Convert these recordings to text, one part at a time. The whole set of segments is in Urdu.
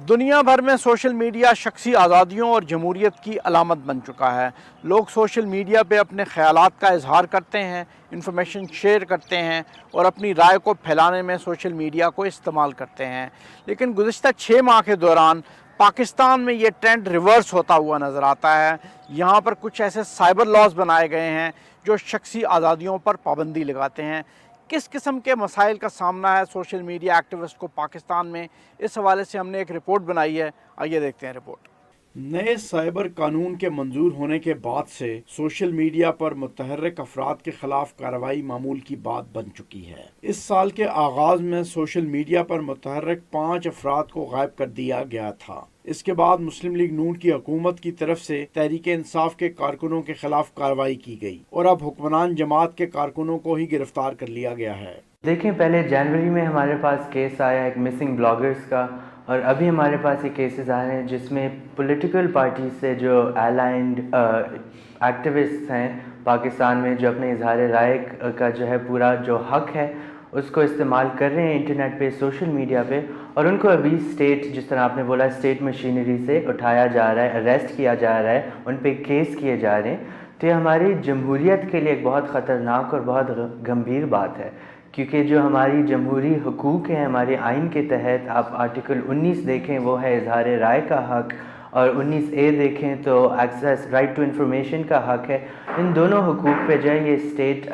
دنیا بھر میں سوشل میڈیا شخصی آزادیوں اور جمہوریت کی علامت بن چکا ہے۔ لوگ سوشل میڈیا پہ اپنے خیالات کا اظہار کرتے ہیں، انفارمیشن شیئر کرتے ہیں اور اپنی رائے کو پھیلانے میں سوشل میڈیا کو استعمال کرتے ہیں۔ لیکن گزشتہ 6 ماہ کے دوران پاکستان میں یہ ٹرینڈ ریورس ہوتا ہوا نظر آتا ہے۔ یہاں پر کچھ ایسے سائبر لاز بنائے گئے ہیں جو شخصی آزادیوں پر پابندی لگاتے ہیں۔ کس قسم کے مسائل کا سامنا ہے سوشل میڈیا ایکٹیوسٹ کو پاکستان میں، اس حوالے سے ہم نے ایک رپورٹ بنائی ہے، آئیے دیکھتے ہیں رپورٹ۔ نئے سائبر قانون کے منظور ہونے کے بعد سے سوشل میڈیا پر متحرک افراد کے خلاف کارروائی معمول کی بات بن چکی ہے۔ اس سال کے آغاز میں سوشل میڈیا پر متحرک 5 افراد کو غائب کر دیا گیا تھا۔ اس کے بعد مسلم لیگ نون کی حکومت کی طرف سے تحریک انصاف کے کارکنوں کے خلاف کارروائی کی گئی اور اب حکمران جماعت کے کارکنوں کو ہی گرفتار کر لیا گیا ہے۔ دیکھیں، پہلے جنوری میں ہمارے پاس کیس آیا ایک مسنگ بلاگرز کا، اور ابھی ہمارے پاس یہ کیسز آ رہے ہیں جس میں پولیٹیکل پارٹی سے جو الائنڈ ایکٹیوسٹس ہیں پاکستان میں، جو اپنے اظہار رائے کا جو ہے پورا جو حق ہے اس کو استعمال کر رہے ہیں انٹرنیٹ پہ، سوشل میڈیا پہ، اور ان کو ابھی اسٹیٹ، جس طرح آپ نے بولا، اسٹیٹ مشینری سے اٹھایا جا رہا ہے، اریسٹ کیا جا رہا ہے، ان پہ کیس کیے جا رہے ہیں۔ تو یہ ہماری جمہوریت کے لیے ایک بہت خطرناک اور بہت گمبھیر بات ہے، کیونکہ جو ہماری جمہوری حقوق ہیں، ہمارے آئین کے تحت آپ آرٹیکل 19 دیکھیں، وہ ہے اظہار رائے کا حق، اور 19A دیکھیں تو ایکسیس رائٹ ٹو انفارمیشن کا حق ہے۔ ان دونوں حقوق پہ جو ہے یہ اسٹیٹ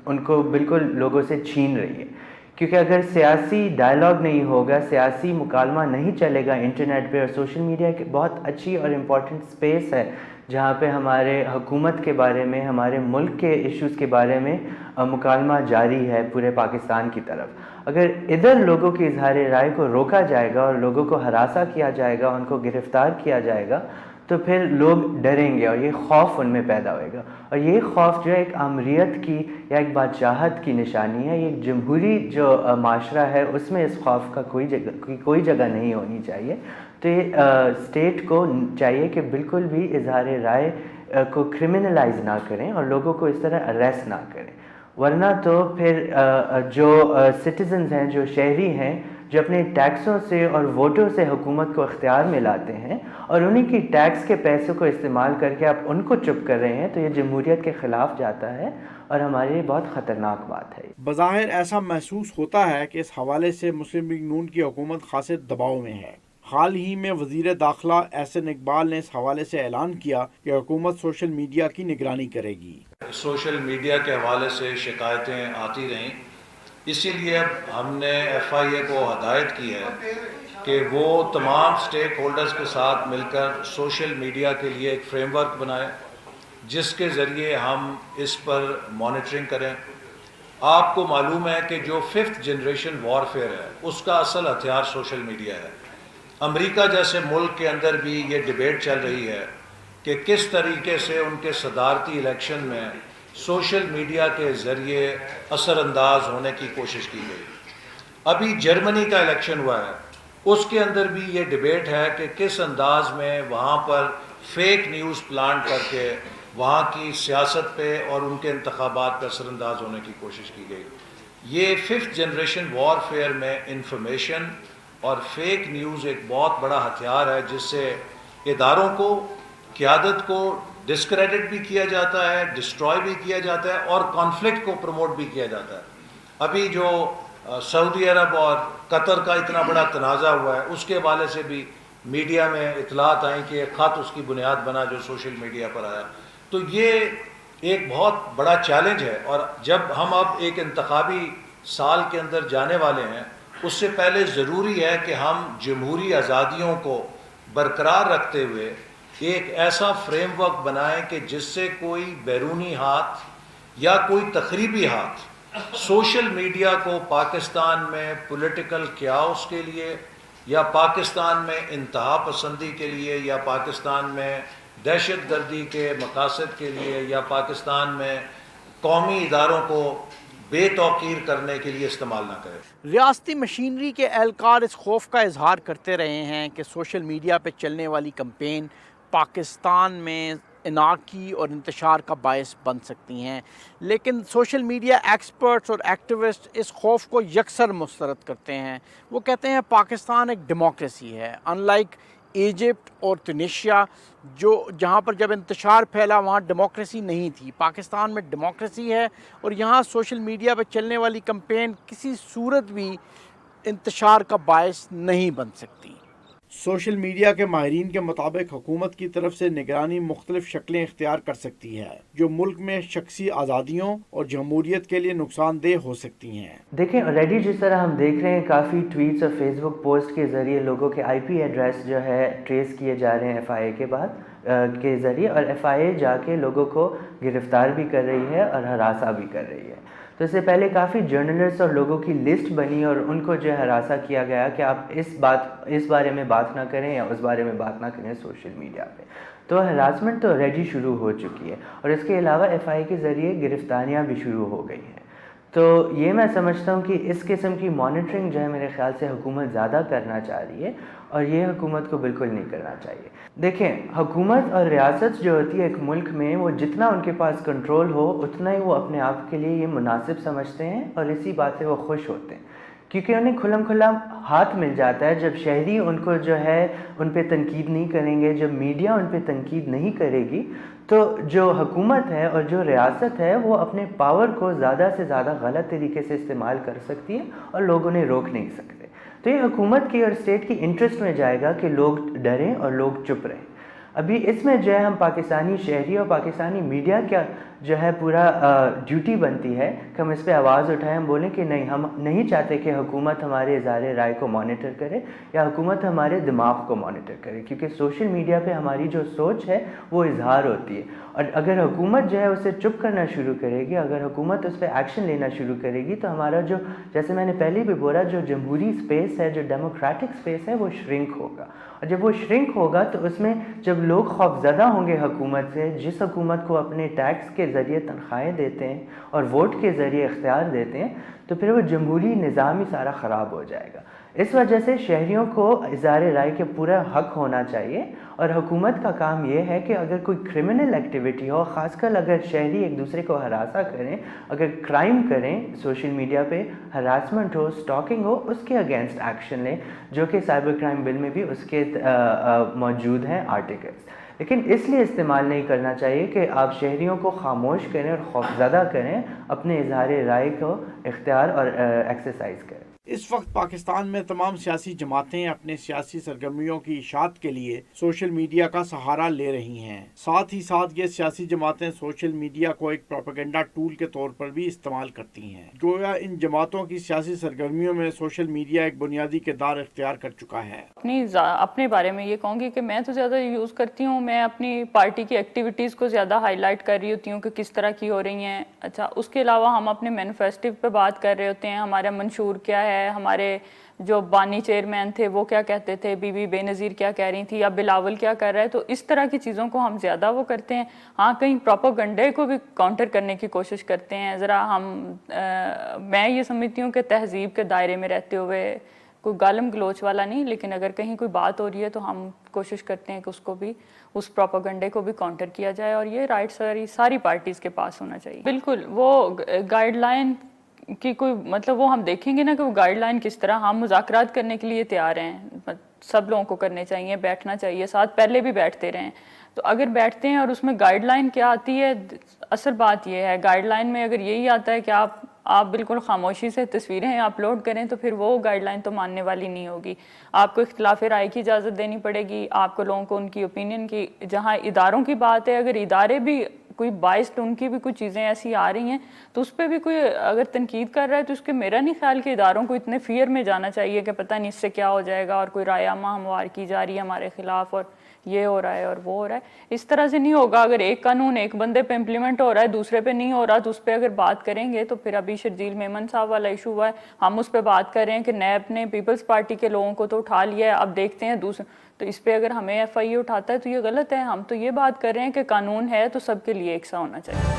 ان کو بالکل لوگوں سے چھین رہی ہے، کیونکہ اگر سیاسی ڈائلاگ نہیں ہوگا، سیاسی مکالمہ نہیں چلے گا انٹرنیٹ پہ، اور سوشل میڈیا ایک بہت اچھی اور امپورٹنٹ اسپیس ہے جہاں پہ ہمارے حکومت کے بارے میں، ہمارے ملک کے ایشوز کے بارے میں مکالمہ جاری ہے پورے پاکستان کی طرف۔ اگر ادھر لوگوں کی اظہار رائے کو روکا جائے گا اور لوگوں کو ہراساں کیا جائے گا، ان کو گرفتار کیا جائے گا، تو پھر لوگ ڈریں گے اور یہ خوف ان میں پیدا ہوئے گا، اور یہ خوف جو ہے ایک آمریت کی یا ایک بادشاہت کی نشانی ہے۔ یہ ایک جمہوری جو معاشرہ ہے اس میں اس خوف کا کوئی جگہ نہیں ہونی چاہیے۔ تو یہ اسٹیٹ کو چاہیے کہ بالکل بھی اظہار رائے کو کرمنلائز نہ کریں اور لوگوں کو اس طرح اریسٹ نہ کریں، ورنہ تو پھر جو سٹیزنز ہیں، جو شہری ہیں، جو اپنے ٹیکسوں سے اور ووٹوں سے حکومت کو اختیار میں لاتے ہیں اور انہی کی ٹیکس کے پیسوں کو استعمال کر کے آپ ان کو چپ کر رہے ہیں، تو یہ جمہوریت کے خلاف جاتا ہے اور ہمارے لیے بہت خطرناک بات ہے۔ بظاہر ایسا محسوس ہوتا ہے کہ اس حوالے سے مسلم لیگ نون کی حکومت خاصے دباؤ میں ہے۔ حال ہی میں وزیر داخلہ احسن اقبال نے اس حوالے سے اعلان کیا کہ حکومت سوشل میڈیا کی نگرانی کرے گی۔ سوشل میڈیا کے حوالے سے شکایتیں آتی رہیں، اسی لیے اب ہم نے FIA کو ہدایت کی ہے کہ وہ تمام سٹیک ہولڈرز کے ساتھ مل کر سوشل میڈیا کے لیے ایک فریم ورک بنائے جس کے ذریعے ہم اس پر مانیٹرنگ کریں۔ آپ کو معلوم ہے کہ جو 5th جنریشن وارفیئر ہے اس کا اصل ہتھیار سوشل میڈیا ہے۔ امریکہ جیسے ملک کے اندر بھی یہ ڈیبیٹ چل رہی ہے کہ کس طریقے سے ان کے صدارتی الیکشن میں سوشل میڈیا کے ذریعے اثر انداز ہونے کی کوشش کی گئی۔ ابھی جرمنی کا الیکشن ہوا ہے، اس کے اندر بھی یہ ڈیبیٹ ہے کہ کس انداز میں وہاں پر فیک نیوز پلانٹ کر کے وہاں کی سیاست پہ اور ان کے انتخابات پہ اثر انداز ہونے کی کوشش کی گئی۔ یہ 5th جنریشن وارفیئر میں انفارمیشن اور فیک نیوز ایک بہت بڑا ہتھیار ہے جس سے اداروں کو، قیادت کو ڈسکریڈٹ بھی کیا جاتا ہے، ڈسٹرائے بھی کیا جاتا ہے، اور کانفلکٹ کو پروموٹ بھی کیا جاتا ہے۔ ابھی جو سعودی عرب اور قطر کا اتنا بڑا تنازع ہوا ہے، اس کے حوالے سے بھی میڈیا میں اطلاعات آئیں کہ ایک خط اس کی بنیاد بنا جو سوشل میڈیا پر آیا۔ تو یہ ایک بہت بڑا چیلنج ہے، اور جب ہم اب ایک انتخابی سال کے اندر جانے والے ہیں، اس سے پہلے ضروری ہے کہ ہم جمہوری آزادیوں کو برقرار رکھتے ہوئے ایک ایسا فریم ورک بنائیں کہ جس سے کوئی بیرونی ہاتھ یا کوئی تخریبی ہاتھ سوشل میڈیا کو پاکستان میں پولیٹیکل کیاؤس کے لیے، یا پاکستان میں انتہا پسندی کے لیے، یا پاکستان میں دہشت گردی کے مقاصد کے لیے، یا پاکستان میں قومی اداروں کو بے توقیر کرنے کے لیے استعمال نہ کرے۔ ریاستی مشینری کے اہلکار اس خوف کا اظہار کرتے رہے ہیں کہ سوشل میڈیا پہ چلنے والی کمپین پاکستان میں اناقی اور انتشار کا باعث بن سکتی ہیں، لیکن سوشل میڈیا ایکسپرٹس اور ایکٹیوسٹ اس خوف کو یکسر مسترد کرتے ہیں۔ وہ کہتے ہیں پاکستان ایک ڈیموکریسی ہے، ان لائک ایجپٹ اور تونیشیا جہاں پر جب انتشار پھیلا وہاں ڈیموکریسی نہیں تھی۔ پاکستان میں ڈیموکریسی ہے اور یہاں سوشل میڈیا پہ چلنے والی کمپین کسی صورت بھی انتشار کا باعث نہیں بن سکتی۔ سوشل میڈیا کے ماہرین کے مطابق حکومت کی طرف سے نگرانی مختلف شکلیں اختیار کر سکتی ہے جو ملک میں شخصی آزادیوں اور جمہوریت کے لیے نقصان دہ ہو سکتی ہیں۔ دیکھیں آلریڈی جس طرح ہم دیکھ رہے ہیں کافی ٹویٹس اور فیس بک پوسٹ کے ذریعے لوگوں کے آئی پی ایڈریس جو ہے ٹریس کیے جا رہے ہیں ایف آئی اے کے بعد کے ذریعے، اور ایف آئی اے جا کے لوگوں کو گرفتار بھی کر رہی ہے اور ہراساں بھی کر رہی ہے۔ تو اس سے پہلے کافی جرنلسٹ اور لوگوں کی لسٹ بنی اور ان کو جو ہے ہراساں کیا گیا کہ آپ اس بارے میں بات نہ کریں یا اس بارے میں بات نہ کریں سوشل میڈیا پہ۔ تو ہراسمنٹ تو آلریڈی شروع ہو چکی ہے، اور اس کے علاوہ ایف آئی اے کے ذریعے گرفتاریاں بھی شروع ہو گئی ہیں۔ تو یہ میں سمجھتا ہوں کہ اس قسم کی مانیٹرنگ جو ہے میرے خیال سے حکومت زیادہ کرنا چاہ رہی ہے، اور یہ حکومت کو بالکل نہیں کرنا چاہیے۔ دیکھیں حکومت اور ریاست جو ہوتی ہے ایک ملک میں، وہ جتنا ان کے پاس کنٹرول ہو اتنا ہی وہ اپنے آپ کے لیے یہ مناسب سمجھتے ہیں، اور اسی بات سے وہ خوش ہوتے ہیں، کیونکہ انہیں کھلم کھلا ہاتھ مل جاتا ہے جب شہری ان کو جو ہے ان پہ تنقید نہیں کریں گے، جب میڈیا ان پہ تنقید نہیں کرے گی، تو جو حکومت ہے اور جو ریاست ہے وہ اپنے پاور کو زیادہ سے زیادہ غلط طریقے سے استعمال کر سکتی ہے اور لوگ انہیں روک نہیں سکتے۔ تو یہ حکومت کی اور اسٹیٹ کی انٹرسٹ میں جائے گا کہ لوگ ڈریں اور لوگ چپ رہیں۔ ابھی اس میں جو ہے ہم پاکستانی شہری اور پاکستانی میڈیا کا جو ہے پورا ڈیوٹی بنتی ہے کہ ہم اس پہ آواز اٹھائیں، ہم بولیں کہ نہیں، ہم نہیں چاہتے کہ حکومت ہمارے اظہار رائے کو مانیٹر کرے یا حکومت ہمارے دماغ کو مانیٹر کرے، کیونکہ سوشل میڈیا پہ ہماری جو سوچ ہے وہ اظہار ہوتی ہے، اور اگر حکومت جو ہے اسے چپ کرنا شروع کرے گی، اگر حکومت اس پہ ایکشن لینا شروع کرے گی، تو ہمارا جو، جیسے میں نے پہلے بھی بولا، جو جمہوری اسپیس ہے، جو ڈیموکریٹک اسپیس ہے، وہ شرنک ہوگا، اور جب وہ شرنک ہوگا تو اس میں جب لوگ خوفزدہ ہوں گے حکومت سے، جس حکومت کو اپنے ٹیکس کے ذریعے تنخواہیں دیتے ہیں اور ووٹ کے ذریعے اختیار دیتے ہیں، تو پھر وہ جمہوری نظام ہی سارا خراب ہو جائے گا۔ اس وجہ سے شہریوں کو اظہار رائے کے پورا حق ہونا چاہیے، اور حکومت کا کام یہ ہے کہ اگر کوئی کرمنل ایکٹیویٹی ہو، خاص کر اگر شہری ایک دوسرے کو ہراساں کریں، اگر کرائم کریں، سوشل میڈیا پہ ہراسمنٹ ہو، سٹاکنگ ہو، اس کے اگینسٹ ایکشن لیں، جو کہ سائبر کرائم بل میں بھی اس کے موجود ہیں آرٹیکلس۔ لیکن اس لیے استعمال نہیں کرنا چاہیے کہ آپ شہریوں کو خاموش کریں اور خوفزدہ کریں، اپنے اظہار رائے کو اختیار اور ایکسرسائز کریں۔ اس وقت پاکستان میں تمام سیاسی جماعتیں اپنے سیاسی سرگرمیوں کی اشاعت کے لیے سوشل میڈیا کا سہارا لے رہی ہیں۔ ساتھ ہی ساتھ یہ سیاسی جماعتیں سوشل میڈیا کو ایک پروپیگنڈا ٹول کے طور پر بھی استعمال کرتی ہیں۔ گویا ان جماعتوں کی سیاسی سرگرمیوں میں سوشل میڈیا ایک بنیادی کردار اختیار کر چکا ہے۔ اپنے بارے میں یہ کہوں گی کہ میں تو زیادہ یوز کرتی ہوں، میں اپنی پارٹی کی ایکٹیویٹیز کو زیادہ ہائی لائٹ کر رہی ہوتی ہوں کہ کس طرح کی ہو رہی ہیں۔ اچھا، اس کے علاوہ ہم اپنے مینیفیسٹو پہ بات کر رہے ہوتے ہیں، ہمارا منشور کیا ہے، ہمارے جو بانی چیئرمین تھے وہ کیا کہتے تھے، بی بی بے نظیر کیا کہہ رہی تھی، یا بلاول کیا کر رہا ہے، تو اس طرح کی چیزوں کو ہم زیادہ وہ کرتے ہیں۔ ہاں، کہیں پروپیگنڈے کو بھی کاؤنٹر کرنے کی کوشش کرتے ہیں ذرا میں یہ سمجھتی ہوں کہ تہذیب کے دائرے میں رہتے ہوئے، کوئی گالم گلوچ والا نہیں، لیکن اگر کہیں کوئی بات ہو رہی ہے تو ہم کوشش کرتے ہیں کہ اس کو بھی، اس پروپیگنڈے کو بھی کاؤنٹر کیا جائے، اور یہ رائٹ ساری پارٹیز کے پاس ہونا چاہیے۔ بالکل، وہ گائیڈ لائن کی کوئی مطلب، وہ ہم دیکھیں گے نا کہ وہ گائیڈ لائن کس طرح، ہم مذاکرات کرنے کے لیے تیار ہیں، سب لوگوں کو کرنے چاہیے، بیٹھنا چاہیے ساتھ، پہلے بھی بیٹھتے رہیں، تو اگر بیٹھتے ہیں اور اس میں گائیڈ لائن کیا آتی ہے، اصل بات یہ ہے گائیڈ لائن میں اگر یہی آتا ہے کہ آپ بالکل خاموشی سے تصویریں اپلوڈ کریں، تو پھر وہ گائیڈ لائن تو ماننے والی نہیں ہوگی۔ آپ کو اختلاف رائے کی اجازت دینی پڑے گی، آپ کو لوگوں کو ان کی اوپینین کی، جہاں اداروں کی بات ہے، اگر ادارے بھی کوئی باعث ان کی بھی کچھ چیزیں ایسی آ رہی ہیں تو اس پہ بھی کوئی اگر تنقید کر رہا ہے تو اس کے میرا نہیں خیال کہ اداروں کو اتنے فیئر میں جانا چاہیے کہ پتہ نہیں اس سے کیا ہو جائے گا، اور کوئی رائے عامہ ہموار کی جا رہی ہے ہمارے خلاف، اور یہ ہو رہا ہے اور وہ ہو رہا ہے۔ اس طرح سے نہیں ہوگا۔ اگر ایک قانون ایک بندے پہ امپلیمنٹ ہو رہا ہے، دوسرے پہ نہیں ہو رہا، تو اس پہ اگر بات کریں گے تو پھر ابھی شرجیل میمن صاحب والا ایشو ہوا ہے، ہم اس پہ بات کر رہے ہیں کہ نیب نے پیپلز پارٹی کے لوگوں کو تو اٹھا لیا ہے، اب دیکھتے ہیں دوسرے، تو اس پہ اگر ہمیں ایف آئی اے اٹھاتا ہے تو یہ غلط ہے۔ ہم تو یہ بات کر رہے ہیں کہ قانون ہے تو سب کے لیے یکساں ہونا چاہیے۔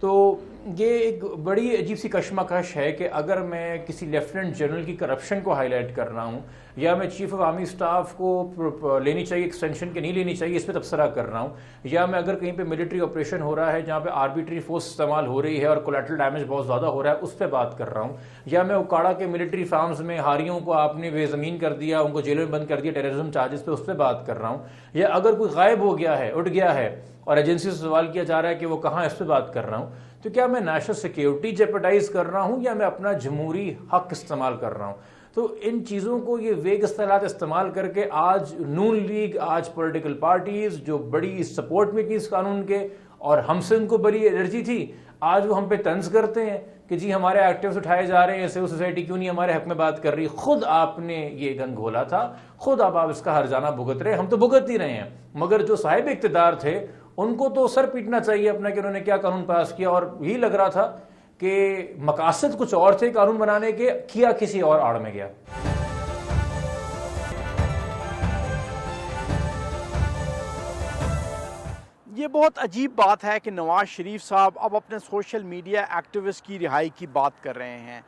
تو یہ ایک بڑی عجیب سی کشمکش ہے کہ اگر میں کسی لیفٹیننٹ جنرل کی کرپشن کو ہائی لائٹ کر رہا ہوں یا میں چیف آف آرمی اسٹاف کو لینی چاہیے ایکسٹینشن کہ نہیں لینی چاہیے اس پہ تبصرہ کر رہا ہوں، یا میں اگر کہیں پہ ملٹری آپریشن ہو رہا ہے جہاں پہ آربیٹری فورس استعمال ہو رہی ہے اور کولیٹرل ڈیمیج بہت زیادہ ہو رہا ہے اس پہ بات کر رہا ہوں، یا میں اکاڑا کے ملٹری فارمز میں ہاریوں کو آپ نے بے زمین کر دیا، ان کو جیلوں میں بند کر دیا ٹیررزم چارجز پہ، اس پہ بات کر رہا ہوں، یا اگر کوئی غائب ہو گیا ہے، اٹھ گیا ہے اور ایجنسی سے سوال کیا جا رہا ہے کہ وہ کہاں ہے، اس پہ بات کر رہا ہوں، تو کیا میں نیشنل سیکیورٹی جیپرڈائز کر رہا ہوں یا میں اپنا جمہوری حق استعمال کر رہا ہوں؟ تو ان چیزوں کو یہ ویگ اصطلاحات استعمال کر کے آج نون لیگ، آج پولیٹیکل پارٹیز جو بڑی سپورٹ میں کی اس قانون کے اور ہم سے ان کو بڑی الرجی تھی، آج وہ ہم پہ طنز کرتے ہیں کہ جی ہمارے ایکٹیوز اٹھائے جا رہے ہیں، سول سوسائٹی کیوں نہیں ہمارے حق میں بات کر رہی؟ خود آپ نے یہ گن گھولا تھا، خود آپ اس کا ہرجانہ بھگت رہے، ہم تو بھگت ہی رہے ہیں، مگر جو صاحب اقتدار تھے ان کو تو سر پیٹنا چاہیے اپنا کہ انہوں نے کیا قانون پاس کیا، اور یہی لگ رہا تھا کہ مقاصد کچھ اور تھے قانون بنانے کے، کیا کسی اور آڑ میں گیا۔ یہ بہت عجیب بات ہے کہ نواز شریف صاحب اب اپنے سوشل میڈیا ایکٹیوسٹ کی رہائی کی بات کر رہے ہیں۔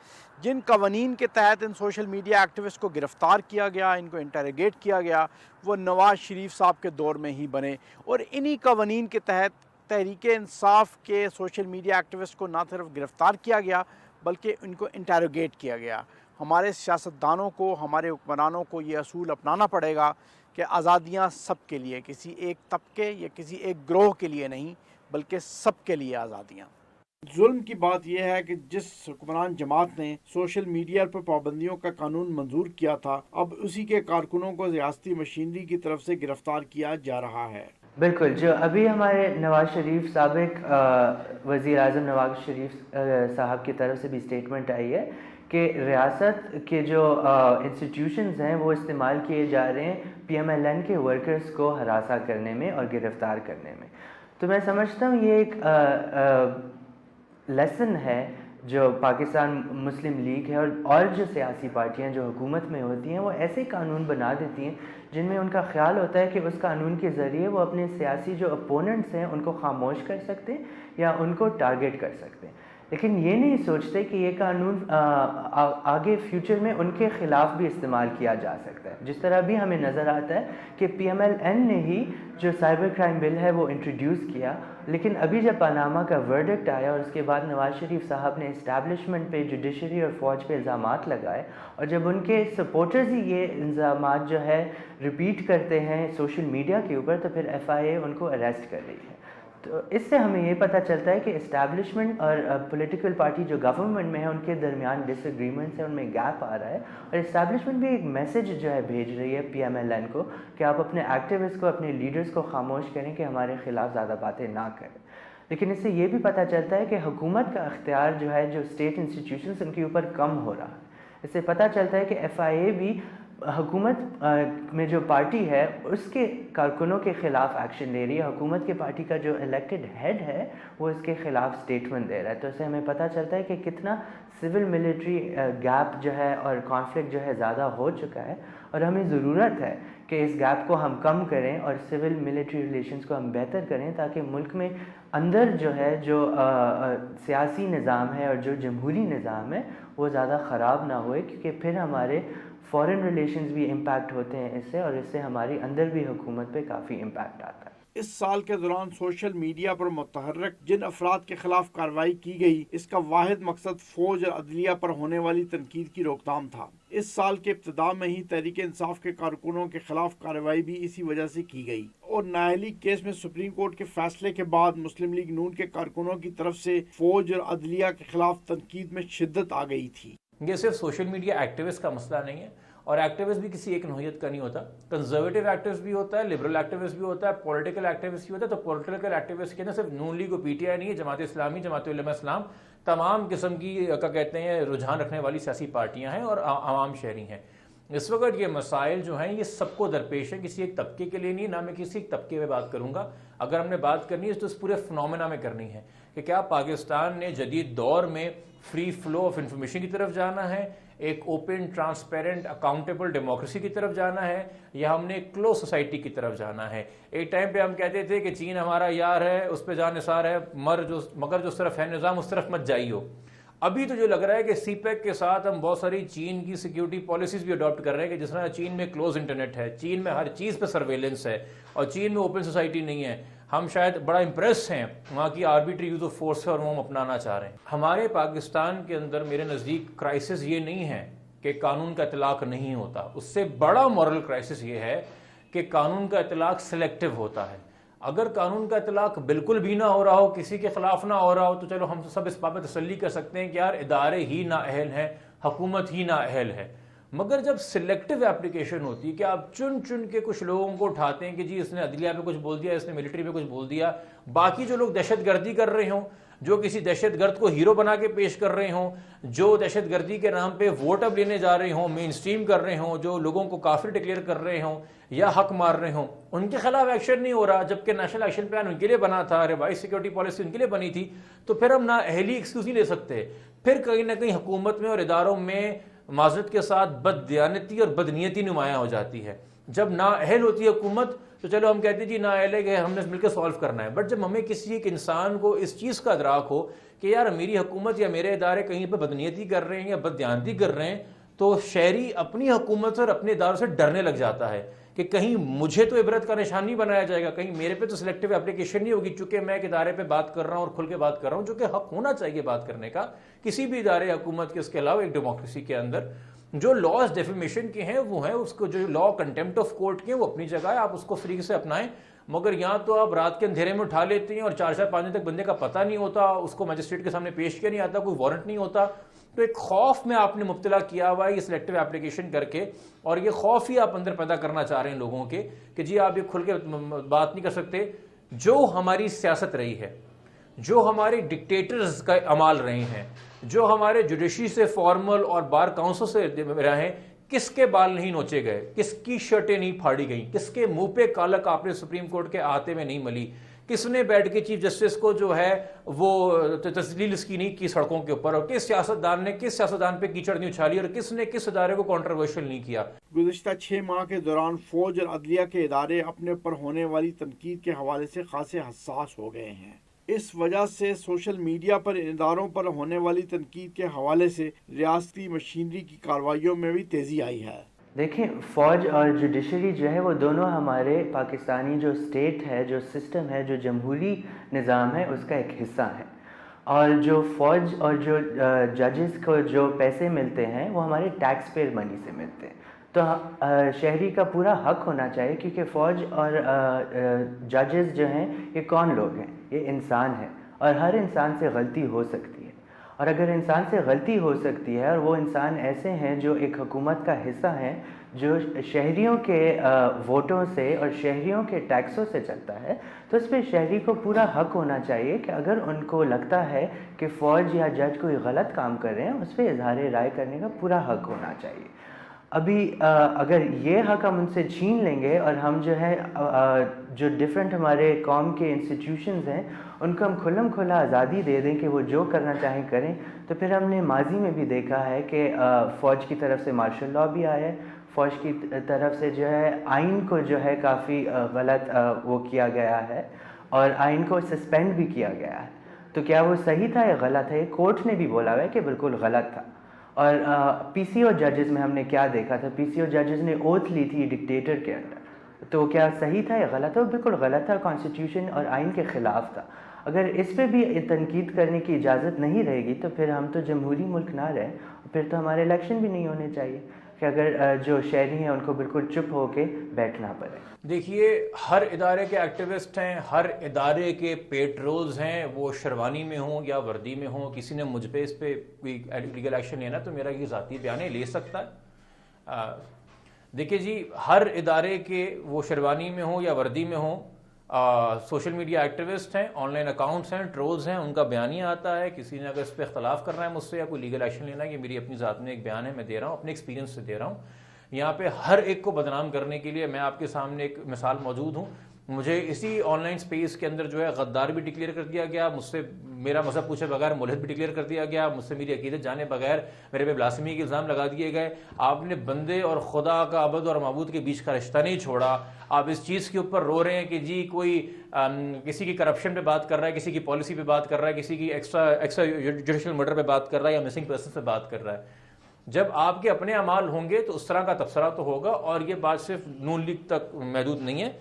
جن قوانین کے تحت ان سوشل میڈیا ایکٹیوسٹ کو گرفتار کیا گیا، ان کو انٹروگیٹ کیا گیا، وہ نواز شریف صاحب کے دور میں ہی بنے، اور انہی قوانین کے تحت تحریک انصاف کے سوشل میڈیا ایکٹیوسٹ کو نہ صرف گرفتار کیا گیا بلکہ ان کو انٹروگیٹ کیا گیا۔ ہمارے سیاستدانوں کو، ہمارے حکمرانوں کو یہ اصول اپنانا پڑے گا کہ آزادیاں سب کے لیے، کسی ایک طبقے یا کسی ایک گروہ کے لیے نہیں بلکہ سب کے لیے آزادیاں۔ ظلم کی بات یہ ہے کہ جس حکمران جماعت نے سوشل میڈیا پر پابندیوں کا قانون منظور کیا تھا، اب اسی کے کارکنوں کو ریاستی مشینری کی طرف سے گرفتار کیا جا رہا ہے۔ بالکل، جو ابھی ہمارے نواز شریف سابق وزیر اعظم نواز شریف صاحب کی طرف سے بھی اسٹیٹمنٹ آئی ہے کہ ریاست کے جو انسٹیٹیوشنز ہیں وہ استعمال کیے جا رہے ہیں پی ایم ایل این کے ورکرز کو ہراساں کرنے میں اور گرفتار کرنے میں۔ تو میں سمجھتا ہوں یہ ایک لیسن ہے جو پاکستان مسلم لیگ ہے اور جو سیاسی پارٹیاں جو حکومت میں ہوتی ہیں وہ ایسے قانون بنا دیتی ہیں جن میں ان کا خیال ہوتا ہے کہ اس قانون کے ذریعے وہ اپنے سیاسی جو اپوننٹس ہیں ان کو خاموش کر سکتے ہیں یا ان کو ٹارگٹ کر سکتے ہیں، لیکن یہ نہیں سوچتے کہ یہ قانون آگے فیوچر میں ان کے خلاف بھی استعمال کیا جا سکتا ہے۔ جس طرح بھی ہمیں نظر آتا ہے کہ پی ایم ایل این نے ہی جو سائبر کرائم بل ہے وہ انٹروڈیوس کیا، لیکن ابھی جب پاناما کا ورڈکٹ آیا اور اس کے بعد نواز شریف صاحب نے اسٹیبلشمنٹ پہ، جوڈیشری اور فوج پہ الزامات لگائے، اور جب ان کے سپورٹرز ہی یہ الزامات جو ہے ریپیٹ کرتے ہیں سوشل میڈیا کے اوپر، تو پھر ایف آئی اے ان کو اریسٹ کر رہی ہے۔ تو اس سے ہمیں یہ پتہ چلتا ہے کہ اسٹیبلشمنٹ اور پولیٹیکل پارٹی جو گورنمنٹ میں ہے ان کے درمیان ڈس ایگریمنٹس ہیں، ان میں گیپ آ رہا ہے، اور اسٹیبلشمنٹ بھی ایک میسج جو ہے بھیج رہی ہے پی ایم ایل این کو کہ آپ اپنے ایکٹیوسٹ کو، اپنے لیڈرز کو خاموش کریں کہ ہمارے خلاف زیادہ باتیں نہ کریں۔ لیکن اس سے یہ بھی پتہ چلتا ہے کہ حکومت کا اختیار جو ہے جو اسٹیٹ انسٹیٹیوشنز ان کے اوپر کم ہو رہا ہے۔ اس سے پتہ چلتا ہے کہ ایف آئی اے بھی حکومت میں جو پارٹی ہے اس کے کارکنوں کے خلاف ایکشن لے رہی ہے، حکومت کے پارٹی کا جو الیکٹڈ ہیڈ ہے وہ اس کے خلاف سٹیٹمنٹ دے رہا ہے۔ تو اس سے ہمیں پتہ چلتا ہے کہ کتنا سول ملٹری گیپ جو ہے اور کانفلکٹ جو ہے زیادہ ہو چکا ہے، اور ہمیں ضرورت ہے کہ اس گیپ کو ہم کم کریں اور سول ملٹری ریلیشنز کو ہم بہتر کریں تاکہ ملک میں اندر جو ہے جو سیاسی نظام ہے اور جو جمہوری نظام ہے وہ زیادہ خراب نہ ہوئے، کیونکہ پھر ہمارے فارن ریلیشنز بھی امپیکٹ ہوتے ہیں اس سے، اور اس سے ہماری اندر بھی حکومت پہ کافی امپیکٹ آتا ہے۔ اس سال کے دوران سوشل میڈیا پر متحرک جن افراد کے خلاف کارروائی کی گئی، اس کا واحد مقصد فوج اور عدلیہ پر ہونے والی تنقید کی روک تھام تھا۔ اس سال کے ابتدا میں ہی تحریک انصاف کے کارکنوں کے خلاف کارروائی بھی اسی وجہ سے کی گئی، اور نااہلی کیس میں سپریم کورٹ کے فیصلے کے بعد مسلم لیگ نون کے کارکنوں کی طرف سے فوج اور عدلیہ کے خلاف تنقید میں شدت آ گئی تھی۔ یہ صرف سوشل میڈیا ایکٹیوسٹ کا مسئلہ نہیں ہے، اور ایکٹیوسٹ بھی کسی ایک نوعیت کا نہیں ہوتا، کنزرویٹو ایکٹیوسٹ بھی ہوتا ہے، لبرل ایکٹیوسٹ بھی ہوتا ہے، پولیٹیکل ایکٹیوسٹ بھی ہوتا ہے۔ تو پولیٹیکل ایکٹیوسٹ کے اندر صرف نون لیگ اور پی ٹی آئی نہیں ہے، جماعت اسلامی، جماعت علماء اسلام، تمام قسم کی کیا کہتے ہیں رجحان رکھنے والی سیاسی پارٹیاں ہیں اور عوام شہری ہیں۔ اس وقت یہ مسائل جو ہیں یہ سب کو درپیش ہیں، کسی ایک طبقے کے لیے نہیں، نہ میں کسی ایک طبقے میں بات کروں گا. اگر ہم نے بات کرنی ہے تو اس پورے فنومینا میں کرنی ہے کہ کیا پاکستان نے جدید دور میں فری فلو آف انفارمیشن کی طرف جانا ہے، ایک اوپن ٹرانسپیرنٹ اکاؤنٹیبل ڈیموکریسی کی طرف جانا ہے، یا ہم نے ایک کلوز سوسائٹی کی طرف جانا ہے. ایک ٹائم پہ ہم کہتے تھے کہ چین ہمارا یار ہے، اس پہ جان نثار ہے، مگر جو طرف ہے نظام اس طرف مت جائیو. ابھی تو جو لگ رہا ہے کہ سی پیک کے ساتھ ہم بہت ساری چین کی سیکیورٹی پالیسیز بھی اڈاپٹ کر رہے ہیں کہ جس طرح چین میں کلوز انٹرنیٹ ہے، چین میں ہر چیز پہ سرویلنس ہے، اور چین میں اوپن سوسائٹی نہیں ہے. ہم شاید بڑا امپریس ہیں وہاں کی آربیٹری یوز آف فورس ہے اور وہ ہم اپنانا چاہ رہے ہیں. ہمارے پاکستان کے اندر میرے نزدیک کرائسس یہ نہیں ہے کہ قانون کا اطلاق نہیں ہوتا، اس سے بڑا مورل کرائسس یہ ہے کہ قانون کا اطلاق سلیکٹو ہوتا ہے. اگر قانون کا اطلاق بالکل بھی نہ ہو رہا ہو، کسی کے خلاف نہ ہو رہا ہو، تو چلو ہم سب اس بات پہ تسلی کر سکتے ہیں کہ یار ادارے ہی نااہل ہیں، حکومت ہی نااہل ہے. مگر جب سلیکٹو اپلیکیشن ہوتی ہے کہ آپ چن کے کچھ لوگوں کو اٹھاتے ہیں کہ جی اس نے عدلیہ پہ کچھ بول دیا، اس نے ملٹری پہ کچھ بول دیا، باقی جو لوگ دہشت گردی کر رہے ہوں، جو کسی دہشت گرد کو ہیرو بنا کے پیش کر رہے ہوں، جو دہشت گردی کے نام پہ ووٹ اب لینے جا رہے ہوں، مین سٹریم کر رہے ہوں، جو لوگوں کو کافر ڈکلیئر کر رہے ہوں یا حق مار رہے ہوں، ان کے خلاف ایکشن نہیں ہو رہا، جبکہ نیشنل ایکشن پلان ان کے لیے بنا تھا، ریوائز سیکورٹی پالیسی ان کے لیے بنی تھی. تو پھر ہم نااہلی ایکسکیوز نہیں لے سکتے. پھر کہیں نہ کہیں حکومت میں اور اداروں میں معذرت کے ساتھ بددیانتی اور بدنیتی نمایاں ہو جاتی ہے. جب نااہل ہوتی ہے حکومت تو چلو ہم کہتے ہیں جی نااہل ہے کہ ہم نے مل کے سالو کرنا ہے. بٹ جب ہمیں کسی ایک انسان کو اس چیز کا ادراک ہو کہ یار میری حکومت یا میرے ادارے کہیں پہ بدنیتی کر رہے ہیں یا بددیانتی کر رہے ہیں، تو شہری اپنی حکومت اور اپنے اداروں سے ڈرنے لگ جاتا ہے کہ کہیں مجھے تو عبرت کا نشان نہیں بنایا جائے گا، کہیں میرے پہ تو سلیکٹیو اپلیکیشن نہیں ہوگی، چونکہ میں ایک ادارے پہ بات کر رہا ہوں اور کھل کے بات کر رہا ہوں، جو کہ حق ہونا چاہیے بات کرنے کا کسی بھی ادارے حکومت کے. اس کے علاوہ ایک ڈیموکریسی کے اندر جو لاز ڈیفیمیشن کے ہیں وہ ہیں، اس کو جو لا کنٹمپٹ آف کورٹ کے ہیں وہ اپنی جگہ ہے، آپ اس کو فری سے اپنائیں. مگر یہاں تو آپ رات کے اندھیرے میں اٹھا لیتے ہیں اور 4-5 دن تک بندے کا پتہ نہیں ہوتا، اس کو مجسٹریٹ کے سامنے پیش کیا نہیں آتا، کوئی وارنٹ نہیں ہوتا. تو ایک خوف میں آپ نے مبتلا کیا ہوا ہے یہ سلیکٹیو اپلیکیشن کر کے، اور یہ خوف ہی آپ اندر پیدا کرنا چاہ رہے ہیں لوگوں کے کہ جی آپ یہ کھل کے بات نہیں کر سکتے. جو ہماری سیاست رہی ہے، جو ہمارے ڈکٹیٹرز کا عمال رہے ہیں، جو ہمارے جوڈیشری سے فارمل اور بار کاؤنسل سے رہے، کس کے بال نہیں نوچے گئے، کس کی شرٹیں نہیں پھاڑی گئیں، کس کے منہ پہ کالک آپ نے سپریم کورٹ کے آتے میں نہیں ملی، کس نے بیٹھ کے چیف جسٹس کو جو ہے وہ تسلیل اس کی نہیں کی سڑکوں کے اوپر، اور کس سیاستدان پہ کیچڑ نہیں اچھالی، اور کس نے کس ادارے کو کنٹروورشل نہیں کیا. گزشتہ 6 ماہ کے دوران فوج اور عدلیہ کے ادارے اپنے پر ہونے والی تنقید کے حوالے سے خاصے حساس ہو گئے ہیں. اس وجہ سے سوشل میڈیا پر ان اداروں پر ہونے والی تنقید کے حوالے سے ریاستی مشینری کی کارروائیوں میں بھی تیزی آئی ہے. دیکھیں، فوج اور جوڈیشری جو ہے وہ دونوں ہمارے پاکستانی جو اسٹیٹ ہے، جو سسٹم ہے، جو جمہوری نظام ہے، اس کا ایک حصہ ہے. اور جو فوج اور جو ججز کو جو پیسے ملتے ہیں وہ ہمارے ٹیکس پیئر منی سے ملتے ہیں. تو شہری کا پورا حق ہونا چاہیے، کیونکہ فوج اور ججز جو ہیں یہ کون لوگ ہیں؟ یہ انسان ہیں، اور ہر انسان سے غلطی ہو سکتی ہے. اور اگر انسان سے غلطی ہو سکتی ہے اور وہ انسان ایسے ہیں جو ایک حکومت کا حصہ ہیں، جو شہریوں کے ووٹوں سے اور شہریوں کے ٹیکسوں سے چلتا ہے، تو اس پہ شہری کو پورا حق ہونا چاہیے کہ اگر ان کو لگتا ہے کہ فوج یا جج کوئی غلط کام کر رہے ہیں، اس پہ اظہار رائے کرنے کا پورا حق ہونا چاہیے. ابھی اگر یہ حق ہم ان سے چھین لیں گے اور ہم جو ہے جو ڈفرینٹ ہمارے قوم کے انسٹیٹیوشنز ہیں ان کو ہم کھلم کھلا آزادی دے دیں کہ وہ جو کرنا چاہیں کریں، تو پھر ہم نے ماضی میں بھی دیکھا ہے کہ فوج کی طرف سے مارشل لاء بھی آیا ہے، فوج کی طرف سے جو ہے آئین کو جو ہے کافی غلط وہ کیا گیا ہے اور آئین کو سسپینڈ بھی کیا گیا ہے. تو کیا وہ صحیح تھا یا غلط ہے؟ کورٹ نے بھی بولا ہوا ہے کہ بالکل غلط تھا. اور پی سی او ججز میں ہم نے کیا دیکھا تھا، پی سی او ججز نے اوتھ لی تھی ڈکٹیٹر کے اندر، تو کیا صحیح تھا یا غلط تھا؟ وہ بالکل غلط تھا، کانسٹیٹیوشن اور آئین کے خلاف تھا. اگر اس پہ بھی تنقید کرنے کی اجازت نہیں رہے گی تو پھر ہم تو جمہوری ملک نہ رہیں، پھر تو ہمارے الیکشن بھی نہیں ہونے چاہیے کہ اگر جو شہری ہیں ان کو بالکل چپ ہو کے بیٹھنا پڑے. دیکھیے، ہر ادارے کے ایکٹیوسٹ ہیں، ہر ادارے کے پیٹرولز ہیں، وہ شروانی میں ہوں یا وردی میں ہوں. کسی نے مجھ پہ اس پہ کوئی لیگل ایکشن لینا تو میرا یہ ذاتی بیان ہے، لے سکتا ہے. دیکھیے جی، ہر ادارے کے وہ شروانی میں ہوں یا وردی میں ہوں، سوشل میڈیا ایکٹیوسٹ ہیں، آن لائن اکاؤنٹس ہیں، ٹرولز ہیں، ان کا بیانیہ آتا ہے. کسی نے اگر اس پہ اختلاف کرنا ہے مجھ سے یا کوئی لیگل ایکشن لینا ہے، یہ میری اپنی ذات میں ایک بیان ہے، میں دے رہا ہوں، اپنے ایکسپیرینس سے دے رہا ہوں. یہاں پہ ہر ایک کو بدنام کرنے کے لیے میں آپ کے سامنے ایک مثال موجود ہوں. مجھے اسی آن لائن سپیس کے اندر جو ہے غدار بھی ڈکلیئر کر دیا گیا, مجھ سے میرا مذہب پوچھے بغیر ملحد بھی ڈکلیئر کر دیا گیا, مجھ سے میری عقیدت جانے بغیر میرے پہ بلاسمی کے الزام لگا دیے گئے. آپ نے بندے اور خدا کا عبد اور معبود کے بیچ کا رشتہ نہیں چھوڑا. آپ اس چیز کے اوپر رو رہے ہیں کہ جی کوئی کسی کی کرپشن پہ بات کر رہا ہے, کسی کی پالیسی پہ بات کر رہا ہے, کسی کی ایکسٹرا جوڈیشل مرڈر پہ بات کر رہا ہے یا مسنگ پرسن پہ بات کر رہا ہے. جب آپ کے اپنے اعمال ہوں گے تو اس طرح کا تبصرہ تو ہوگا. اور یہ بات صرف نون لیگ تک محدود نہیں ہے,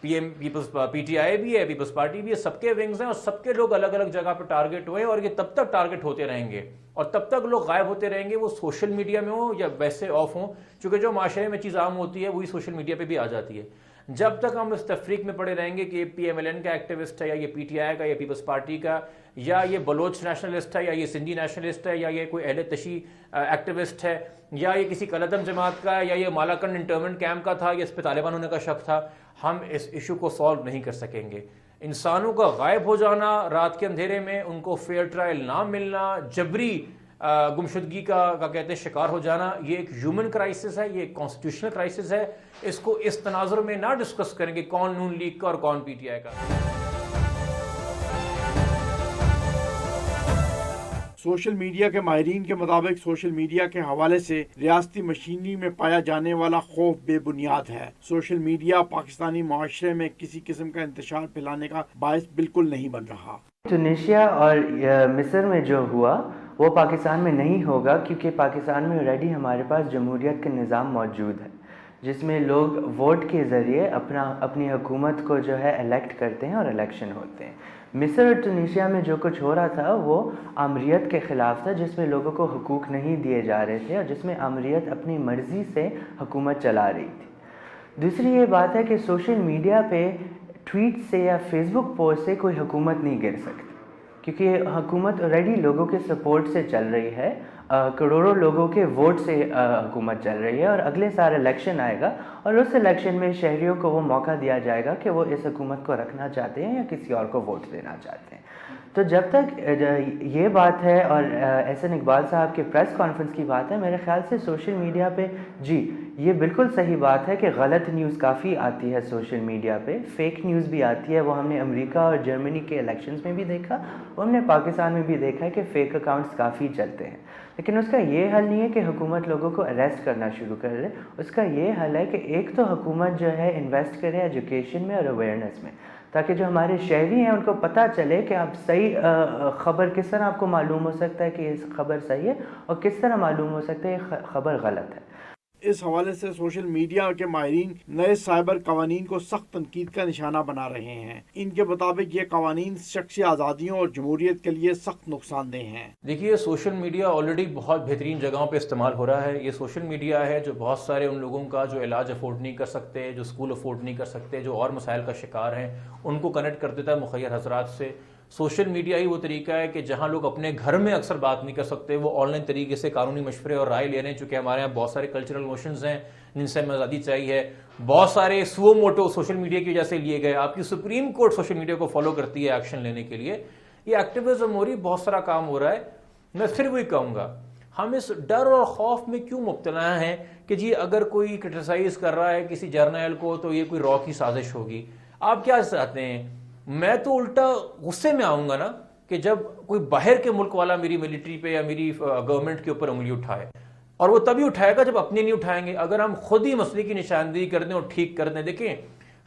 پی ٹی آئی بھی ہے, پیپلز پارٹی بھی ہے, سب کے ونگز ہیں اور سب کے لوگ الگ الگ جگہ پہ ٹارگٹ ہوئے, اور یہ تب تک ٹارگٹ ہوتے رہیں گے اور تب تک لوگ غائب ہوتے رہیں گے, وہ سوشل میڈیا میں ہوں یا ویسے آف ہوں, چونکہ جو معاشرے میں چیز عام ہوتی ہے وہی سوشل میڈیا پہ بھی آ جاتی ہے. جب تک ہم اس تفریق میں پڑے رہیں گے کہ یہ پی ایم ایل این کا ایکٹیوسٹ ہے یا یہ پی ٹی آئی کا یا پیپلز پارٹی کا, یا یہ بلوچ نیشنلسٹ ہے یا یہ سندھی نیشنلسٹ ہے, یا یہ کوئی اہل تشیع ایکٹیوسٹ ہے, یا یہ کسی کلدم جماعت کا ہے, یا یہ مالاکنڈ انٹرمنٹ کیمپ کا تھا, یا اس پہ طالبان ہونے کا شک تھا, ہم اس ایشو کو سالو نہیں کر سکیں گے. انسانوں کا غائب ہو جانا رات کے اندھیرے میں, ان کو فیئر ٹرائل نہ ملنا, جبری گمشدگی کا کہتے ہیں شکار ہو جانا, یہ ایک ہیومن کرائسس ہے, یہ ایک کانسٹیٹیوشنل کرائسس ہے. اس کو اس تناظر میں نہ ڈسکس کریں گے کون نون لیگ کا اور کون پی ٹی آئی کا. سوشل میڈیا کے ماہرین کے مطابق سوشل میڈیا کے حوالے سے ریاستی مشینری میں پایا جانے والا خوف بے بنیاد ہے. سوشل میڈیا پاکستانی معاشرے میں کسی قسم کا انتشار پھیلانے کا باعث بالکل نہیں بن رہا. ٹونیشیا اور مصر میں جو ہوا وہ پاکستان میں نہیں ہوگا, کیونکہ پاکستان میں آلریڈی ہمارے پاس جمہوریت کا نظام موجود ہے جس میں لوگ ووٹ کے ذریعے اپنی حکومت کو جو ہے الیکٹ کرتے ہیں اور الیکشن ہوتے ہیں. مصر اور ٹونیشیا میں جو کچھ ہو رہا تھا وہ آمریت کے خلاف تھا, جس میں لوگوں کو حقوق نہیں دیے جا رہے تھے اور جس میں آمریت اپنی مرضی سے حکومت چلا رہی تھی. دوسری یہ بات ہے کہ سوشل میڈیا پہ ٹویٹ سے یا فیس بک پوسٹ سے کوئی حکومت نہیں گر سکتی, کیونکہ حکومت آلریڈی لوگوں کے سپورٹ سے چل رہی ہے, کروڑوں لوگوں کے ووٹ سے حکومت چل رہی ہے, اور اگلے سال الیکشن آئے گا اور اس الیکشن میں شہریوں کو وہ موقع دیا جائے گا کہ وہ اس حکومت کو رکھنا چاہتے ہیں یا کسی اور کو ووٹ دینا چاہتے ہیں. تو جب تک یہ بات ہے, اور احسن اقبال صاحب کے پریس کانفرنس کی بات ہے, میرے خیال سے سوشل میڈیا پہ جی یہ بالکل صحیح بات ہے کہ غلط نیوز کافی آتی ہے سوشل میڈیا پہ, فیک نیوز بھی آتی ہے. وہ ہم نے امریکہ اور جرمنی کے الیکشنز میں بھی دیکھا, اور ہم نے پاکستان میں بھی دیکھا ہے کہ فیک اکاؤنٹس کافی چلتے ہیں. لیکن اس کا یہ حل نہیں ہے کہ حکومت لوگوں کو اریسٹ کرنا شروع کر دے. اس کا یہ حل ہے کہ ایک تو حکومت جو ہے انویسٹ کرے ایجوکیشن میں اور اویئرنیس میں, تاکہ جو ہمارے شہری ہیں ان کو پتہ چلے کہ آپ صحیح خبر کس طرح آپ کو معلوم ہو سکتا ہے کہ یہ خبر صحیح ہے, اور کس طرح معلوم ہو سکتا ہے یہ خبر غلط ہے. اس حوالے سے سوشل میڈیا کے ماہرین نئے سائبر قوانین کو سخت تنقید کا نشانہ بنا رہے ہیں. ان کے مطابق یہ قوانین شخصی آزادیوں اور جمہوریت کے لیے سخت نقصان دہ ہیں. دیکھیے سوشل میڈیا آلریڈی بہت بہترین جگہوں پہ استعمال ہو رہا ہے. یہ سوشل میڈیا ہے جو بہت سارے ان لوگوں کا جو علاج افورڈ نہیں کر سکتے, جو اسکول افورڈ نہیں کر سکتے, جو اور مسائل کا شکار ہیں, ان کو کنیکٹ کر دیتا ہے مخیر حضرات سے. سوشل میڈیا ہی وہ طریقہ ہے کہ جہاں لوگ اپنے گھر میں اکثر بات نہیں کر سکتے, وہ آن لائن طریقے سے قانونی مشورے اور رائے لے رہے ہیں. چونکہ ہمارے یہاں بہت سارے کلچرل موشنز ہیں جن سے ہمیں آزادی چاہیے. بہت سارے سو موٹو سوشل میڈیا کی وجہ سے لیے گئے. آپ کی سپریم کورٹ سوشل میڈیا کو فالو کرتی ہے ایکشن لینے کے لیے. یہ ایکٹیویزم ہو رہی, بہت سارا کام ہو رہا ہے. میں پھر وہی کہوں گا, ہم اس ڈر اور خوف میں کیوں مبتلا ہیں کہ جی اگر کوئی کرٹیسائز کر رہا ہے کسی جرنیل کو تو یہ کوئی را کی سازش ہوگی. آپ کیا چاہتے ہیں؟ میں تو الٹا غصے میں آؤں گا نا کہ جب کوئی باہر کے ملک والا میری ملٹری پہ یا میری گورنمنٹ کے اوپر انگلی اٹھائے, اور وہ تبھی اٹھائے گا جب اپنے نہیں اٹھائیں گے. اگر ہم خود ہی مسئلے کی نشاندہی کر دیں اور ٹھیک کر دیں. دیکھیں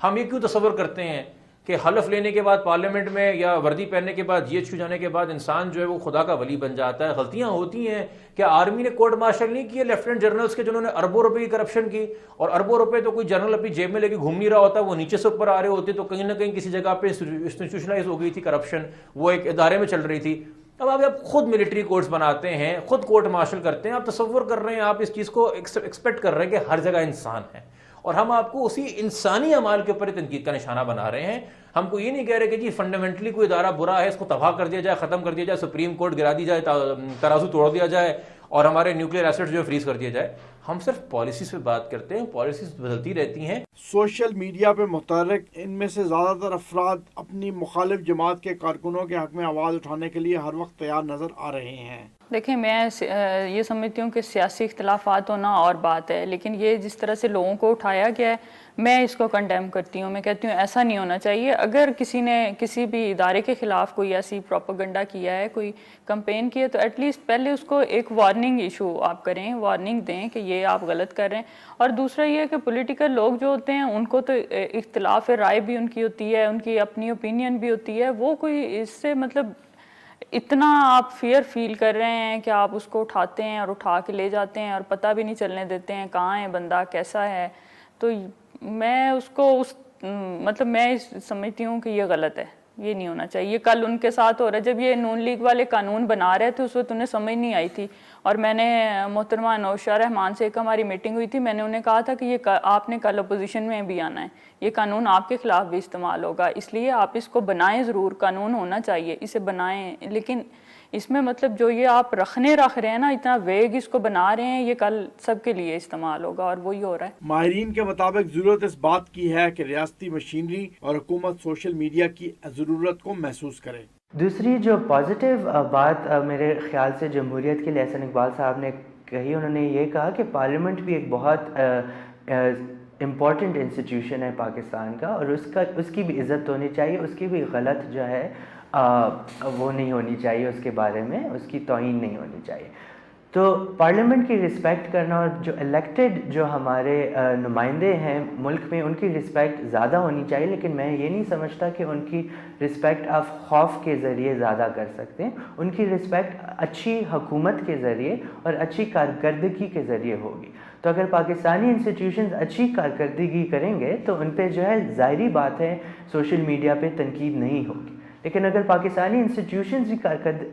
ہم یہ کیوں تصور کرتے ہیں کہ حلف لینے کے بعد پارلیمنٹ میں یا وردی پہننے کے بعد یہ چھو جانے کے بعد انسان جو ہے وہ خدا کا ولی بن جاتا ہے. غلطیاں ہوتی ہیں. کیا آرمی نے کورٹ مارشل نہیں کیے لیفٹیننٹ جنرلز کے جنہوں نے اربوں روپے کی کرپشن کی, اور اربوں روپے تو کوئی جنرل اپنی جیب میں لے کے گھوم نہیں رہا ہوتا, وہ نیچے سے اوپر آ رہے ہوتے, تو کہیں نہ کہیں کسی جگہ پہ انسٹیٹیوشنلائز ہو گئی تھی کرپشن, وہ ایک ادارے میں چل رہی تھی. اب آپ خود ملٹری کورٹس بناتے ہیں, خود کورٹ مارشل کرتے ہیں, آپ تصور کر رہے ہیں, آپ اس چیز کو ایکسپیکٹ کر رہے ہیں کہ ہر جگہ انسان ہے, اور ہم آپ کو اسی انسانی اعمال کے اوپر تنقید کا نشانہ بنا رہے ہیں. ہم کو یہ نہیں کہہ رہے کہ جی فنڈامنٹلی کوئی ادارہ برا ہے, اس کو تباہ کر دیا جائے, ختم کر دیا جائے, سپریم کورٹ گرا دی جائے, ترازو توڑ دیا جائے, اور ہمارے نیوکلیئر ایسٹس جو فریز کر دیا جائے. ہم صرف پالیسیز پہ بات کرتے ہیں, پالیسیز بدلتی رہتی ہیں. سوشل میڈیا پہ متحرک ان میں سے زیادہ تر افراد اپنی مخالف جماعت کے کارکنوں کے حق میں آواز اٹھانے کے لیے ہر وقت تیار نظر آ رہے ہیں. دیکھیں میں یہ سمجھتی ہوں کہ سیاسی اختلافات ہونا اور بات ہے، لیکن یہ جس طرح سے لوگوں کو اٹھایا گیا ہے میں اس کو کنڈیم کرتی ہوں. میں کہتی ہوں ایسا نہیں ہونا چاہیے. اگر کسی نے کسی بھی ادارے کے خلاف کوئی ایسی پروپیگنڈا کیا ہے، کوئی کمپین کی ہے، تو ایٹ لیسٹ پہلے اس کو ایک وارننگ ایشو آپ کریں، وارننگ دیں کہ یہ آپ غلط کر رہے ہیں. اور دوسرا یہ ہے کہ پولیٹیکل لوگ جو ہوتے ہیں ان کو تو اختلاف رائے بھی ان کی ہوتی ہے، ان کی اپنی اوپینین بھی ہوتی ہے. وہ کوئی اس سے مطلب اتنا آپ فیئر فیل کر رہے ہیں کہ آپ اس کو اٹھاتے ہیں اور اٹھا کے لے جاتے ہیں اور پتہ بھی نہیں چلنے دیتے ہیں کہاں ہے بندہ، کیسا ہے. تو میں اس کو مطلب میں سمجھتی ہوں کہ یہ غلط ہے، یہ نہیں ہونا چاہیے. کل ان کے ساتھ ہو رہا ہے، جب یہ نون لیگ والے قانون بنا رہے تھے اس وقت انہیں سمجھ نہیں آئی تھی، اور میں نے محترمہ نوشا رحمان سے ایک ہماری میٹنگ ہوئی تھی، میں نے انہیں کہا تھا کہ یہ آپ نے کل اپوزیشن میں بھی آنا ہے، یہ قانون آپ کے خلاف بھی استعمال ہوگا، اس لیے آپ اس کو بنائیں. ضرور قانون ہونا چاہیے، اسے بنائیں، لیکن اس میں مطلب جو یہ آپ رکھ رہے ہیں نا، اتنا ویگ اس کو بنا رہے ہیں، یہ کل سب کے لیے استعمال ہوگا اور وہی ہو رہا ہے. ماہرین کے مطابق ضرورت اس بات کی ہے کہ ریاستی مشینری اور حکومت سوشل میڈیا کی ضرورت کو محسوس کرے. دوسری جو پازیٹیو بات میرے خیال سے جمہوریت کے لیے احسن اقبال صاحب نے کہی، انہوں نے یہ کہا کہ پارلیمنٹ بھی ایک بہت امپورٹنٹ انسٹیٹیوشن ہے پاکستان کا، اور اس کی بھی عزت ہونی چاہیے، اس کی بھی غلط جو ہے وہ نہیں ہونی چاہیے، اس کے بارے میں اس کی توہین نہیں ہونی چاہیے. تو پارلیمنٹ کی رسپیکٹ کرنا، اور جو الیکٹڈ جو ہمارے نمائندے ہیں ملک میں ان کی رسپیکٹ زیادہ ہونی چاہیے، لیکن میں یہ نہیں سمجھتا کہ ان کی رسپیکٹ آپ خوف کے ذریعے زیادہ کر سکتے ہیں. ان کی رسپیکٹ اچھی حکومت کے ذریعے اور اچھی کارکردگی کے ذریعے ہوگی. تو اگر پاکستانی انسٹیٹیوشنز اچھی کارکردگی کریں گے تو ان پہ جو ہے ظاہری بات ہے سوشل میڈیا پہ تنقید نہیں ہوگی. لیکن اگر پاکستانی انسٹیٹیوشنز کی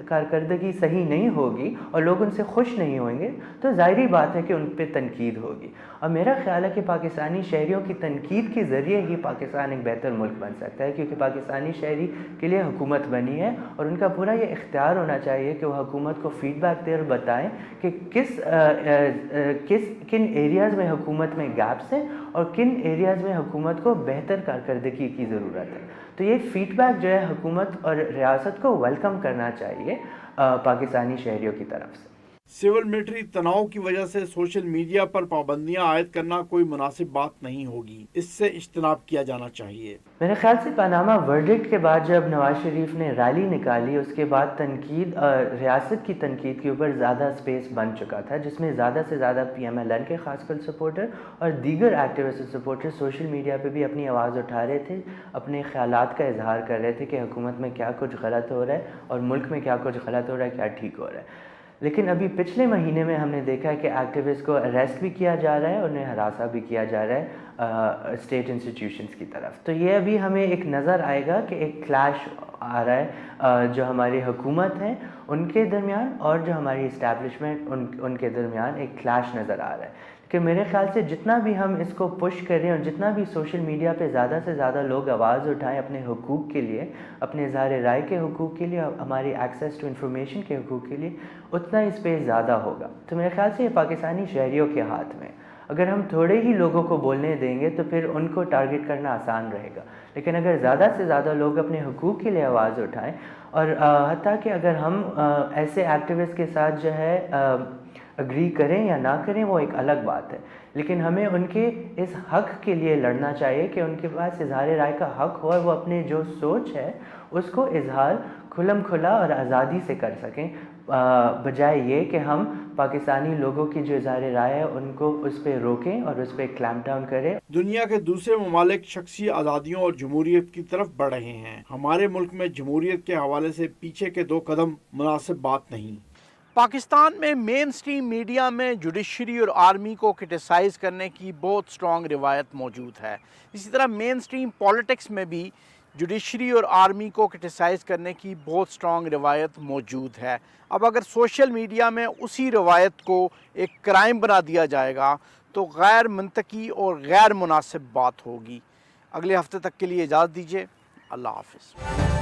کارکردگی صحیح نہیں ہوگی اور لوگ ان سے خوش نہیں ہوئیں گے تو ظاہری بات ہے کہ ان پہ تنقید ہوگی. اور میرا خیال ہے کہ پاکستانی شہریوں کی تنقید کے ذریعے ہی پاکستان ایک بہتر ملک بن سکتا ہے، کیونکہ پاکستانی شہری کے لیے حکومت بنی ہے اور ان کا پورا یہ اختیار ہونا چاہیے کہ وہ حکومت کو فیڈ بیک دے اور بتائیں کہ کن ایریاز میں حکومت میں گیپس ہیں اور کن ایریاز میں حکومت کو بہتر کارکردگی کی ضرورت ہے. تو یہ فیڈ بیک جو ہے حکومت اور ریاست کو ویلکم کرنا چاہیے پاکستانی شہریوں کی طرف سے. سول ملٹری تناؤ کی وجہ سے سوشل میڈیا پر پابندیاں عائد کرنا کوئی مناسب بات نہیں ہوگی، اس سے اجتناب کیا جانا چاہیے. میرے خیال سے پاناما ورڈکٹ کے بعد جب نواز شریف نے ریلی نکالی، اس کے بعد تنقید ریاست کی تنقید کے اوپر زیادہ سپیس بن چکا تھا، جس میں زیادہ سے زیادہ PMLN کے خاص کر سپورٹر اور دیگر ایکٹیوسٹ سپورٹر سوشل میڈیا پہ بھی اپنی آواز اٹھا رہے تھے، اپنے خیالات کا اظہار کر رہے تھے کہ حکومت میں کیا کچھ غلط ہو رہا ہے اور ملک میں کیا کچھ غلط ہو رہا ہے، کیا ٹھیک ہو رہا ہے. لیکن ابھی پچھلے مہینے میں ہم نے دیکھا ہے کہ ایکٹیوسٹ کو اریسٹ بھی کیا جا رہا ہے، انہیں ہراساں بھی کیا جا رہا ہے اسٹیٹ انسٹیٹیوشنز کی طرف. تو یہ ابھی ہمیں ایک نظر آئے گا کہ ایک کلیش آ رہا ہے جو ہماری حکومت ہے ان کے درمیان اور جو ہماری اسٹیبلشمنٹ ان کے درمیان ایک کلیش نظر آ رہا ہے. کہ میرے خیال سے جتنا بھی ہم اس کو پش کریں اور جتنا بھی سوشل میڈیا پہ زیادہ سے زیادہ لوگ آواز اٹھائیں اپنے حقوق کے لیے، اپنے اظہار رائے کے حقوق کے لیے، ہماری ایکسیس ٹو انفارمیشن کے حقوق کے لیے، اتنا اس پہ زیادہ ہوگا. تو میرے خیال سے یہ پاکستانی شہریوں کے ہاتھ میں، اگر ہم تھوڑے ہی لوگوں کو بولنے دیں گے تو پھر ان کو ٹارگٹ کرنا آسان رہے گا. لیکن اگر زیادہ سے زیادہ لوگ اپنے حقوق کے لیے آواز اٹھائیں، اور حتیٰ کہ اگر ہم ایسے ایکٹیوسٹ کے ساتھ جو ہے اگری کریں یا نہ کریں وہ ایک الگ بات ہے، لیکن ہمیں ان کے اس حق کے لیے لڑنا چاہیے کہ ان کے پاس اظہار رائے کا حق ہو اور وہ اپنے جو سوچ ہے اس کو اظہار کھلم کھلا اور آزادی سے کر سکیں، بجائے یہ کہ ہم پاکستانی لوگوں کی جو اظہار رائے ہے ان کو اس پہ روکیں اور اس پہ کلیمپ ڈاؤن کریں. دنیا کے دوسرے ممالک شخصی آزادیوں اور جمہوریت کی طرف بڑھ رہے ہیں. ہمارے ملک میں جمہوریت کے حوالے سے پیچھے کے 2 قدم مناسب بات نہیں. پاکستان میں مین سٹریم میڈیا میں جوڈیشری اور آرمی کو کرٹیسائز کرنے کی بہت سٹرونگ روایت موجود ہے. اسی طرح مین سٹریم پالیٹکس میں بھی جوڈیشری اور آرمی کو کرٹیسائز کرنے کی بہت سٹرونگ روایت موجود ہے. اب اگر سوشل میڈیا میں اسی روایت کو ایک کرائم بنا دیا جائے گا تو غیر منطقی اور غیر مناسب بات ہوگی. اگلے ہفتے تک کے لیے اجازت دیجیے. اللہ حافظ.